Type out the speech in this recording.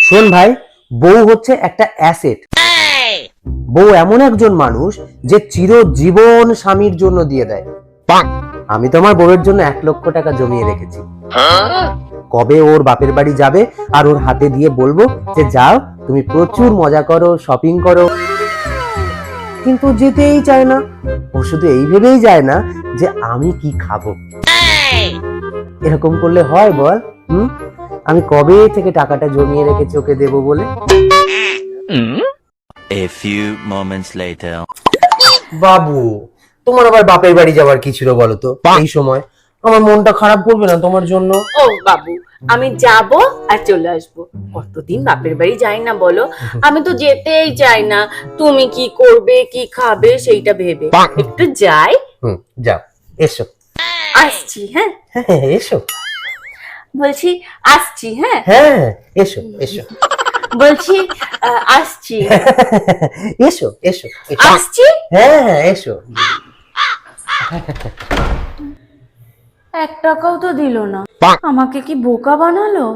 শোন ভাই, বউ হচ্ছে একটা অ্যাসেট। বউ এমন একজন মানুষ যে চিরজীবন স্বামীর জন্য দিয়ে দেয়। আমি তো আমার বউয়ের জন্য 1,00,000 টাকা জমিয়ে রেখেছি। কবে ওর বাপের বাড়ি যাবে আর ওর হাতে দিয়ে বলবো যে যাও তুমি প্রচুর মজা করো, শপিং করো। কিন্তু যেতেই চায় না। ও শুধু এই ভেবেই যায় না যে আমি কি খাবো। এরকম করলে হয় বল? আমি কবে থেকে টাকাটা জমিয়ে রেখেছি ওকে দেবো বলে। A few moments later. বাবু, তোমার আবার বাপের বাড়ি যাওয়ার কি ছিল বলো তো এই সময়? আমার মনটা খারাপ করবে না তোমার জন্য? ও বাবু, আমি যাব আর চলে আসবো। কতদিন বাপের বাড়ি যাই না বলো? আমি তো যেতেই চাই না। তুমি কি করবে, কি খাবে সেইটা ভেবে একটু যাই। যাও, এসো। আসছি, হ্যাঁ হ্যাঁ এসো। বলছি আসছি, হ্যাঁ হ্যাঁ এসো এসো। বলছি আসছি এসো এসো এসো। আসছি। হ্যাঁ হ্যাঁ এসো। 1 টাকাও তো দিল না, আমাকে কি বোকা বানালো?